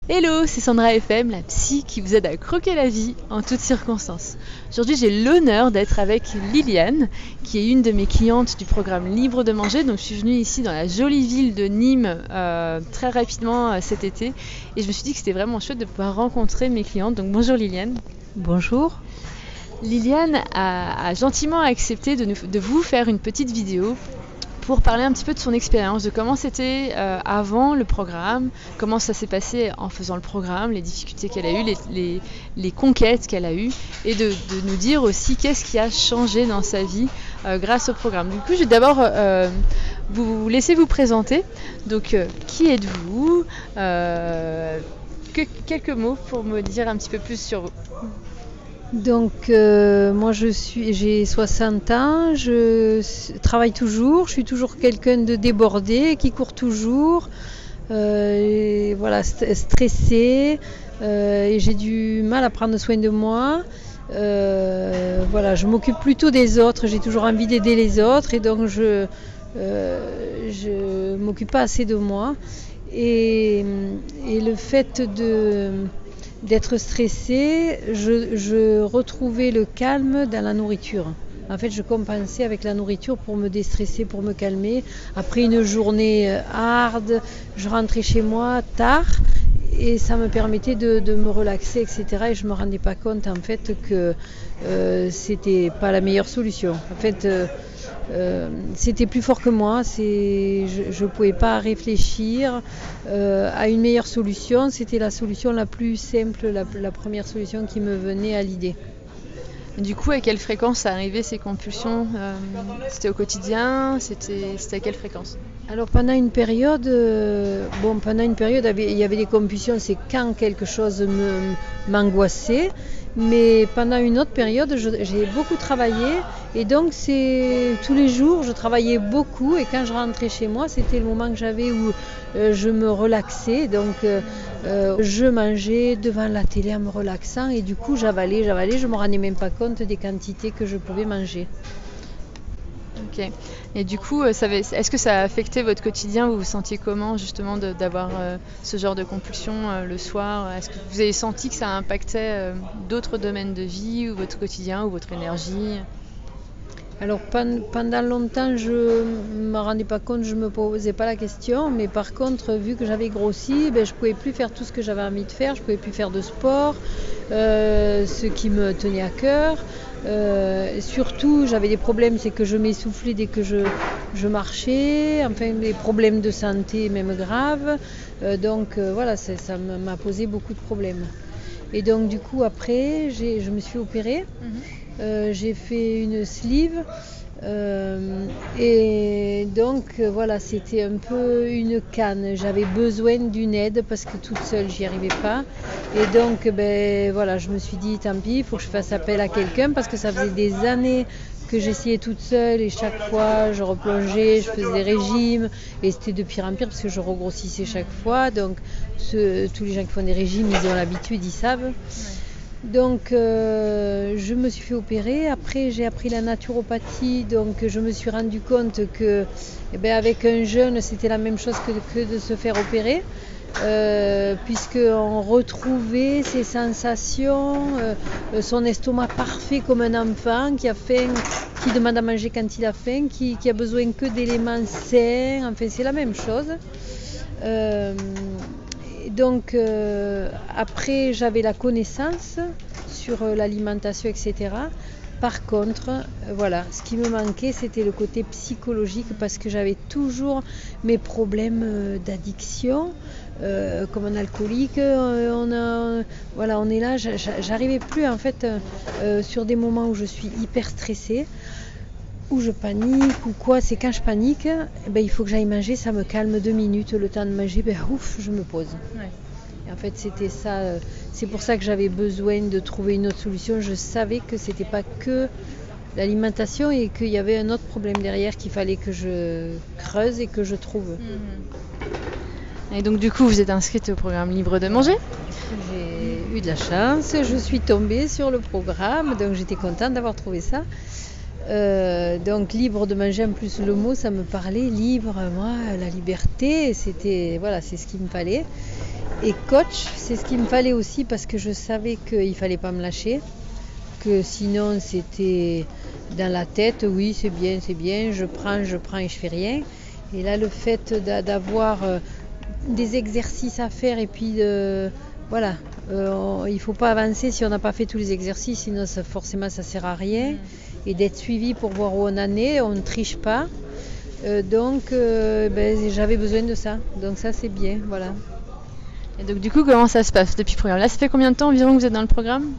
Hello, c'est Sandra FM, la psy qui vous aide à croquer la vie en toutes circonstances. Aujourd'hui, j'ai l'honneur d'être avec Liliane, qui est une de mes clientes du programme Libre de manger. Donc, je suis venue ici dans la jolie ville de Nîmes très rapidement cet été. Et je me suis dit que c'était vraiment chouette de pouvoir rencontrer mes clientes. Donc, bonjour Liliane. Bonjour. Liliane a gentiment accepté de vous faire une petite vidéo pour parler un petit peu de son expérience, de comment c'était avant le programme, comment ça s'est passé en faisant le programme, les difficultés qu'elle a eues, les conquêtes qu'elle a eues, et de nous dire aussi qu'est-ce qui a changé dans sa vie grâce au programme. Du coup, je vais d'abord vous laisser vous présenter. Donc, qui êtes-vous quelques mots pour me dire un petit peu plus sur vous. Donc moi j'ai 60 ans, je travaille toujours, je suis toujours quelqu'un de débordé, qui court toujours, stressée, et j'ai du mal à prendre soin de moi. Je m'occupe plutôt des autres, j'ai toujours envie d'aider les autres et donc je m'occupe pas assez de moi. Et le fait d'être stressée, je retrouvais le calme dans la nourriture. En fait, je compensais avec la nourriture pour me déstresser, pour me calmer. Après une journée hard, je rentrais chez moi tard et ça me permettait de me relaxer, etc. Et je ne me rendais pas compte en fait que c'était pas la meilleure solution. En fait, c'était plus fort que moi, je ne pouvais pas réfléchir à une meilleure solution, c'était la solution la plus simple, la première solution qui me venait à l'idée. Du coup, à quelle fréquence ça arrivait ces compulsions C'était au quotidien, c'était à quelle fréquence? Alors pendant une période, il y avait des compulsions, c'est quand quelque chose m'angoissait. Mais pendant une autre période, j'ai beaucoup travaillé et donc tous les jours, je travaillais beaucoup et quand je rentrais chez moi, c'était le moment que j'avais où je me relaxais. Donc je mangeais devant la télé en me relaxant et du coup j'avalais, je ne me rendais même pas compte des quantités que je pouvais manger. Ok. Et du coup, est-ce que ça a affecté votre quotidien? Vous vous sentiez comment justement d'avoir ce genre de compulsion le soir? Est-ce que vous avez senti que ça impactait d'autres domaines de vie ou votre quotidien ou votre énergie? Alors pendant longtemps, je ne me rendais pas compte, je ne me posais pas la question, mais par contre, vu que j'avais grossi, je ne pouvais plus faire tout ce que j'avais envie de faire, je ne pouvais plus faire de sport, ce qui me tenait à cœur. Surtout, j'avais des problèmes, c'est que je m'essoufflais dès que je marchais, enfin des problèmes de santé même graves. Ça m'a posé beaucoup de problèmes. Et donc du coup après, je me suis opérée. J'ai fait une sleeve et donc c'était un peu une canne. J'avais besoin d'une aide parce que toute seule j'y arrivais pas. Et donc je me suis dit tant pis, il faut que je fasse appel à quelqu'un parce que ça faisait des années que j'essayais toute seule et chaque fois je replongeais, je faisais des régimes et c'était de pire en pire parce que je regrossissais chaque fois. Donc tous les gens qui font des régimes, ils ont l'habitude, ils savent. Donc je me suis fait opérer, après j'ai appris la naturopathie, donc je me suis rendu compte que avec un jeûne c'était la même chose que de se faire opérer, puisqu'on retrouvait ses sensations, son estomac parfait comme un enfant qui a faim, qui demande à manger quand il a faim, qui a besoin que d'éléments sains, enfin c'est la même chose. Donc après j'avais la connaissance sur l'alimentation, etc. Par contre, ce qui me manquait c'était le côté psychologique parce que j'avais toujours mes problèmes d'addiction. Comme un alcoolique, on est là, j'arrivais plus en fait sur des moments où je suis hyper stressée, où je panique ou quoi, c'est quand je panique, il faut que j'aille manger, ça me calme 2 minutes, le temps de manger, je me pose. Ouais. Et en fait c'était ça, c'est pour ça que j'avais besoin de trouver une autre solution. Je savais que c'était pas que l'alimentation et qu'il y avait un autre problème derrière qu'il fallait que je creuse et que je trouve. Et donc du coup vous êtes inscrite au programme Libre de manger? J'ai eu de la chance, je suis tombée sur le programme, donc j'étais contente d'avoir trouvé ça. Donc libre de manger, en plus le mot ça me parlait, libre, moi la liberté, c'est ce qu'il me fallait. Et coach, c'est ce qu'il me fallait aussi parce que je savais qu'il ne fallait pas me lâcher, que sinon c'était dans la tête, oui c'est bien, je prends et je fais rien. Et là le fait d'avoir des exercices à faire et puis voilà, il ne faut pas avancer si on n'a pas fait tous les exercices, sinon forcément ça ne sert à rien. Et d'être suivi pour voir où on en est, on ne triche pas. Donc j'avais besoin de ça, donc ça c'est bien, voilà. Et donc du coup, comment ça se passe depuis le programme? Là, ça fait combien de temps environ que vous êtes dans le programme?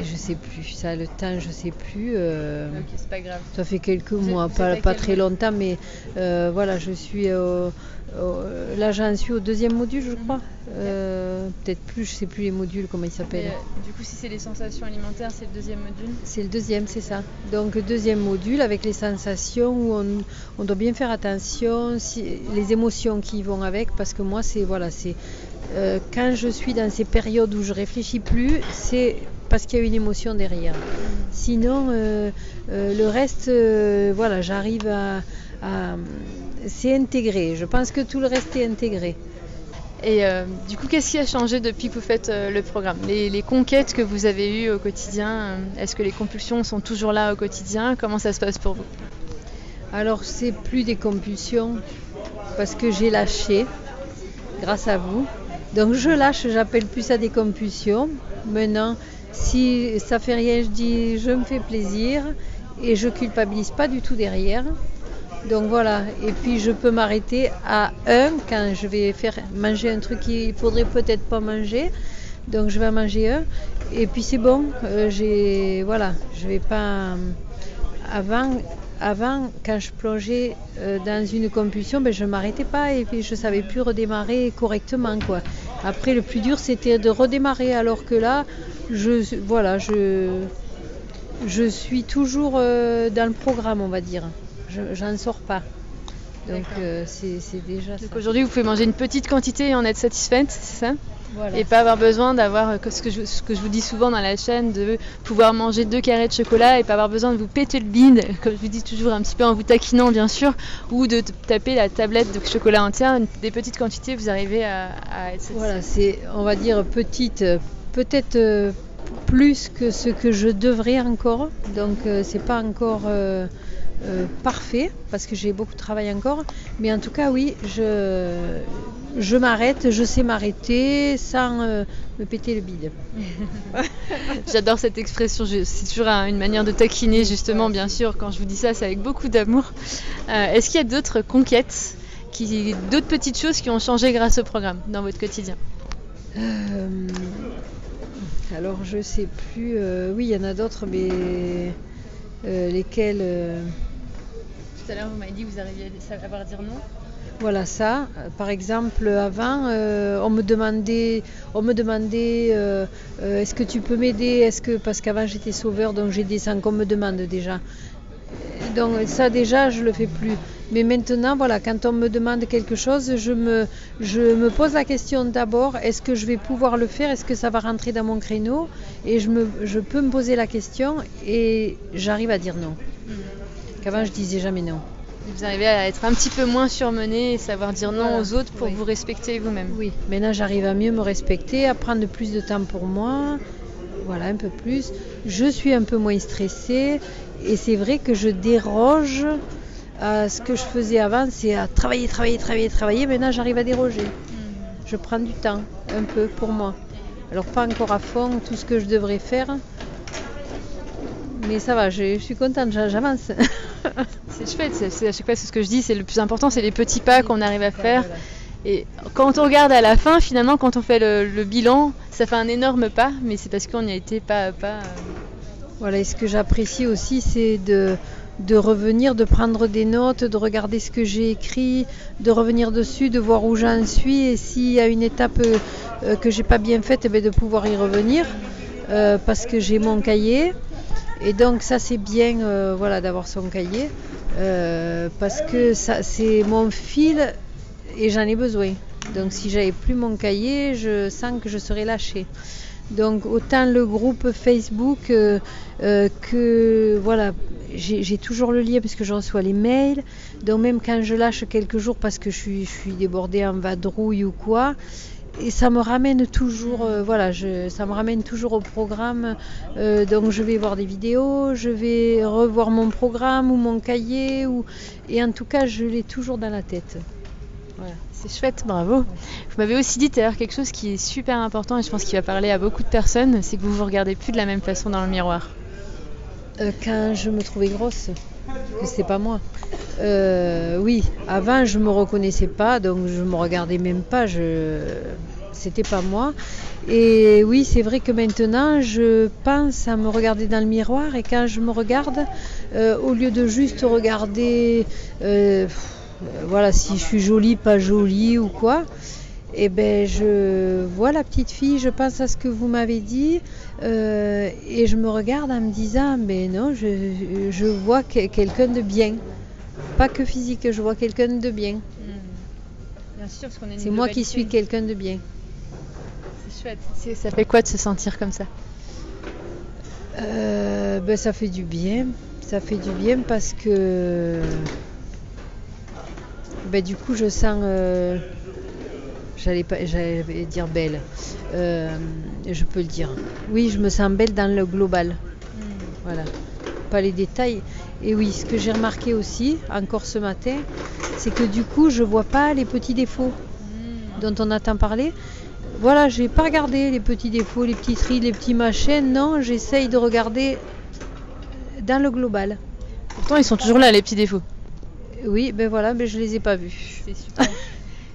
Je sais plus, ça le temps je sais plus. Ok, c'est pas grave. Ça fait quelques mois, pas très longtemps, mais voilà, je suis là j'en suis au 2e module je crois. Peut-être plus, je sais plus les modules, comment ils s'appellent. Du coup, si c'est les sensations alimentaires, c'est le 2e module? C'est le 2e, c'est ça. Donc 2e module avec les sensations où on doit bien faire attention, les émotions qui vont avec, parce que moi c'est quand je suis dans ces périodes où je réfléchis plus, c'est parce qu'il y a une émotion derrière. Sinon, le reste, voilà, j'arrive à c'est intégré. Je pense que tout le reste est intégré. Et du coup, qu'est-ce qui a changé depuis que vous faites le programme? Les conquêtes que vous avez eues au quotidien, est-ce que les compulsions sont toujours là au quotidien? Comment ça se passe pour vous? Alors, c'est plus des compulsions parce que j'ai lâché, grâce à vous. Donc je lâche, j'appelle plus ça des compulsions. Maintenant, si ça fait rien, je dis je me fais plaisir et je culpabilise pas du tout derrière. Donc voilà, et puis je peux m'arrêter à quand je vais faire manger un truc qu'il faudrait peut-être pas manger. Donc je vais en manger un et puis c'est bon. Je vais pas. Avant, quand je plongeais dans une compulsion, je ne m'arrêtais pas et puis je ne savais plus redémarrer correctement, quoi. Après, le plus dur, c'était de redémarrer, alors que là, je suis toujours dans le programme, on va dire. J'en sors pas. Donc, c'est déjà ça. Donc aujourd'hui, vous pouvez manger une petite quantité et en être satisfaite, c'est ça? Voilà. Et pas avoir besoin d'avoir, ce que je vous dis souvent dans la chaîne, de pouvoir manger 2 carrés de chocolat et pas avoir besoin de vous péter le bide, comme je vous dis toujours un petit peu en vous taquinant bien sûr, ou de taper la tablette de chocolat entière. Des petites quantités, vous arrivez à être satisfait. Voilà, c'est, on va dire, petite, peut-être plus que ce que je devrais encore. Donc c'est pas encore parfait parce que j'ai beaucoup de travail encore, mais en tout cas oui, je m'arrête, je sais m'arrêter sans me péter le bide. J'adore cette expression, c'est toujours une manière de taquiner justement, bien sûr, quand je vous dis ça, c'est avec beaucoup d'amour. Est-ce qu'il y a d'autres conquêtes, d'autres petites choses qui ont changé grâce au programme dans votre quotidien? Alors je sais plus, oui il y en a d'autres, mais lesquelles Tout à l'heure vous m'avez dit que vous arriviez à savoir dire non. Voilà ça. Par exemple, avant, on me demandait est-ce que tu peux m'aider? Parce qu'avant j'étais sauveur, donc j'aidais sans qu'on me demande déjà. Donc ça déjà je le fais plus. Mais maintenant voilà, quand on me demande quelque chose, je me pose la question d'abord, est-ce que je vais pouvoir le faire? Est-ce que ça va rentrer dans mon créneau? Et je peux me poser la question et j'arrive à dire non. Qu'avant je disais jamais non. Vous arrivez à être un petit peu moins surmené et savoir dire non aux autres pour vous respecter vous-même. Oui, maintenant j'arrive à mieux me respecter, à prendre plus de temps pour moi, voilà, un peu plus. Je suis un peu moins stressée et c'est vrai que je déroge à ce que je faisais avant, c'est à travailler. Maintenant j'arrive à déroger. Je prends du temps, un peu pour moi. Alors pas encore à fond tout ce que je devrais faire, mais ça va, je suis contente, j'avance. C'est chouette, c'est à chaque fois c'est ce que je dis, c'est le plus important, c'est les petits pas qu'on arrive à faire. Voilà. Et quand on regarde à la fin, finalement, quand on fait le bilan, ça fait un énorme pas, mais c'est parce qu'on y a été pas à pas. Voilà, et ce que j'apprécie aussi, c'est de revenir, de prendre des notes, de regarder ce que j'ai écrit, de revenir dessus, de voir où j'en suis, et s'il y a une étape que j'ai pas bien faite, de pouvoir y revenir, parce que j'ai mon cahier. Et donc ça c'est bien d'avoir son cahier parce que ça, c'est mon fil et j'en ai besoin. Donc si j'avais plus mon cahier, je sens que je serais lâchée. Donc autant le groupe Facebook que voilà, j'ai toujours le lien parce que je reçois les mails. Donc même quand je lâche quelques jours parce que je suis débordée en vadrouille ou quoi, et ça me ramène toujours, ça me ramène toujours au programme. Donc je vais voir des vidéos, je vais revoir mon programme ou mon cahier, et en tout cas, je l'ai toujours dans la tête. Voilà. C'est chouette, bravo. Vous m'avez aussi dit tout à l'heure quelque chose qui est super important et je pense qu'il va parler à beaucoup de personnes, c'est que vous vous regardez plus de la même façon dans le miroir. Quand je me trouvais grosse, que c'est pas moi. Oui, avant je me reconnaissais pas, donc je me regardais même pas, c'était pas moi. Et oui, c'est vrai que maintenant je pense à me regarder dans le miroir et quand je me regarde, au lieu de juste regarder voilà, si je suis jolie, pas jolie ou quoi, et ben je vois la petite fille, je pense à ce que vous m'avez dit, et je me regarde en me disant, mais non, je vois quelqu'un de bien, pas que physique, je vois quelqu'un de bien. Bien sûr, parce qu'on a une c'est moi qui suis quelqu'un de bien. C'est chouette. Ça fait quoi de se sentir comme ça? Ben ça fait du bien. Ça fait du bien parce que ben, du coup je sens, j'allais dire belle, je peux le dire. Oui, je me sens belle dans le global. Voilà, pas les détails. Et oui, ce que j'ai remarqué aussi, encore ce matin, c'est que du coup je vois pas les petits défauts dont on entend parler. Voilà, j'ai pas regardé les petits défauts, les petits rides, les petits machins. Non, j'essaye de regarder dans le global. Pourtant, ils sont toujours là, les petits défauts. Oui, ben voilà, mais je les ai pas vus. C'est super.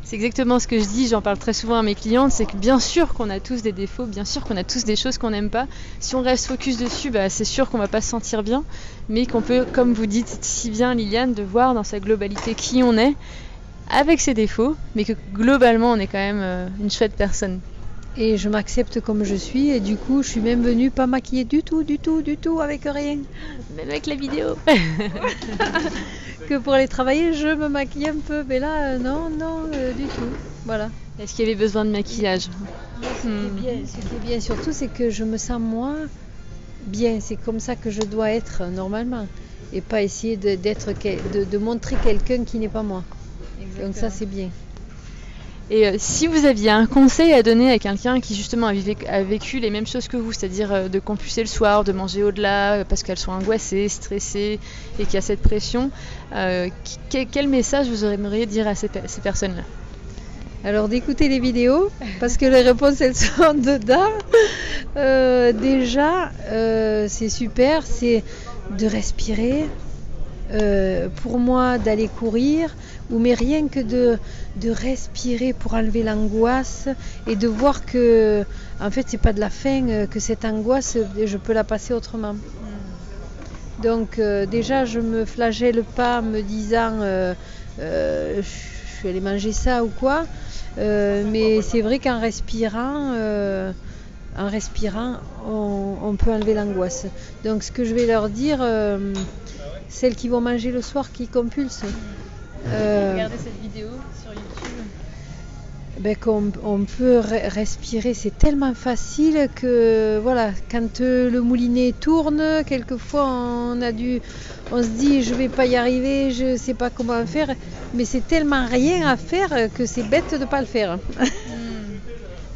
C'est exactement ce que je dis, j'en parle très souvent à mes clientes, c'est que bien sûr qu'on a tous des défauts, bien sûr qu'on a tous des choses qu'on n'aime pas. Si on reste focus dessus, bah, c'est sûr qu'on va pas se sentir bien, mais qu'on peut, comme vous dites si bien Liliane, de voir dans sa globalité qui on est, avec ses défauts, mais que globalement on est quand même une chouette personne. Et je m'accepte comme je suis, et du coup je suis même venue pas maquillée du tout, avec rien. Même avec la vidéo. Que pour aller travailler, je me maquille un peu, mais là, non, du tout. Voilà. Est-ce qu'il y avait besoin de maquillage? Ce qui est bien surtout, c'est que je me sens moi bien. C'est comme ça que je dois être normalement, et pas essayer de montrer quelqu'un qui n'est pas moi. Exactement. Donc ça, c'est bien. Et si vous aviez un conseil à donner à quelqu'un qui justement a vécu les mêmes choses que vous, c'est-à-dire de compulser le soir, de manger au-delà parce qu'elles sont angoissées, stressées et qu'il y a cette pression, quel message vous aimeriez dire à ces personnes-là? Alors d'écouter les vidéos, parce que les réponses elles sont dedans. Déjà, c'est super, c'est de respirer. Pour moi, d'aller courir, mais rien que de respirer pour enlever l'angoisse et de voir que en fait c'est pas de la faim, que cette angoisse je peux la passer autrement. Donc déjà je me flagelle pas me disant je suis allée manger ça ou quoi, mais c'est vrai qu'en respirant on peut enlever l'angoisse. Donc ce que je vais leur dire, celles qui vont manger le soir, qui compulsent, regardez cette vidéo sur YouTube. Ben, qu'on peut respirer, c'est tellement facile que voilà, quand le moulinet tourne, quelquefois on se dit je vais pas y arriver, je sais pas comment faire, mais c'est tellement rien à faire que c'est bête de pas le faire.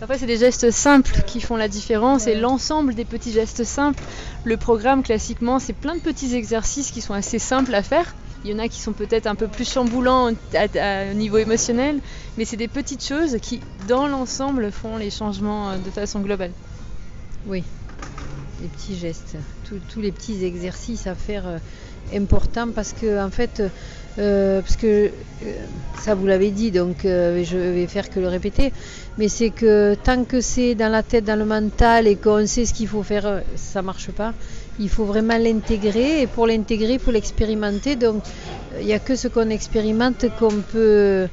Après, c'est des gestes simples qui font la différence, et l'ensemble des petits gestes simples. Le programme, classiquement, c'est plein de petits exercices qui sont assez simples à faire. Il y en a qui sont peut-être un peu plus chamboulants au niveau émotionnel, mais c'est des petites choses qui, dans l'ensemble, font les changements de façon globale. Oui, les petits gestes, tous les petits exercices à faire importants parce que, en fait, ça vous l'avez dit, donc je vais faire que le répéter, mais c'est que tant que c'est dans la tête, dans le mental et qu'on sait ce qu'il faut faire, ça marche pas. Il faut vraiment l'intégrer, et pour l'intégrer, il faut l'expérimenter. Donc il n'y a que ce qu'on expérimente qu'on peut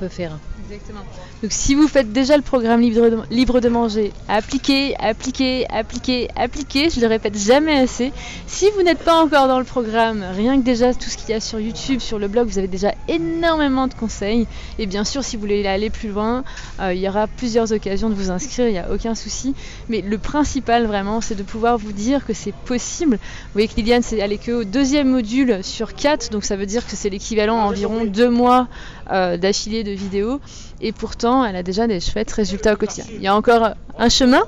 faire. Exactement. Donc si vous faites déjà le programme libre de manger, appliquez, je le répète jamais assez. Si vous n'êtes pas encore dans le programme, rien que déjà tout ce qu'il y a sur YouTube, sur le blog, vous avez déjà énormément de conseils. Et bien sûr, si vous voulez aller plus loin, il y aura plusieurs occasions de vous inscrire, il n'y a aucun souci. Mais le principal vraiment, c'est de pouvoir vous dire que c'est possible. Vous voyez que Liliane, c'est allée qu'au 2e module sur 4, donc ça veut dire que c'est l'équivalent à environ 2 mois d'affilée de vidéos. Et pourtant, elle a déjà des chouettes résultats au quotidien. Il y a encore un chemin,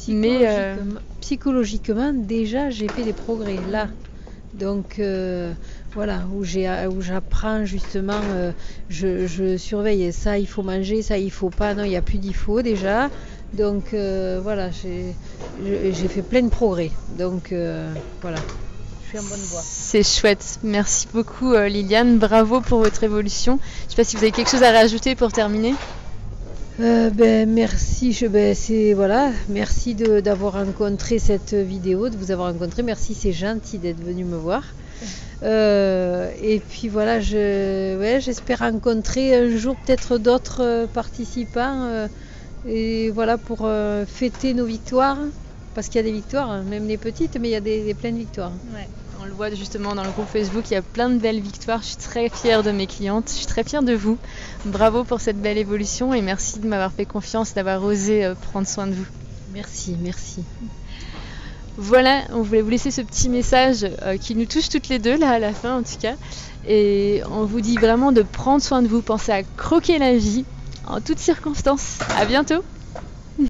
mais... Psychologiquement, déjà, j'ai fait des progrès là. Donc, voilà, où j'apprends justement, je surveille. Ça, il faut manger, ça, il faut pas. Non, il n'y a plus d'il faut déjà. Donc, voilà, j'ai fait plein de progrès. Donc, voilà. En bonne voie. C'est chouette. Merci beaucoup Liliane. Bravo pour votre évolution. Je ne sais pas si vous avez quelque chose à rajouter pour terminer. Merci. Merci d'avoir rencontré cette vidéo, de vous avoir rencontré. Merci, c'est gentil d'être venu me voir. Et puis voilà, j'espère rencontrer un jour peut-être d'autres participants. Et voilà, pour fêter nos victoires. Parce qu'il y a des victoires, même les petites, mais il y a plein de victoires. Ouais. On le voit justement dans le groupe Facebook, il y a plein de belles victoires. Je suis très fière de mes clientes, je suis très fière de vous. Bravo pour cette belle évolution et merci de m'avoir fait confiance, d'avoir osé prendre soin de vous. Merci. Voilà, on voulait vous laisser ce petit message qui nous touche toutes les deux, là à la fin en tout cas. Et on vous dit vraiment de prendre soin de vous, pensez à croquer la vie en toutes circonstances. À bientôt!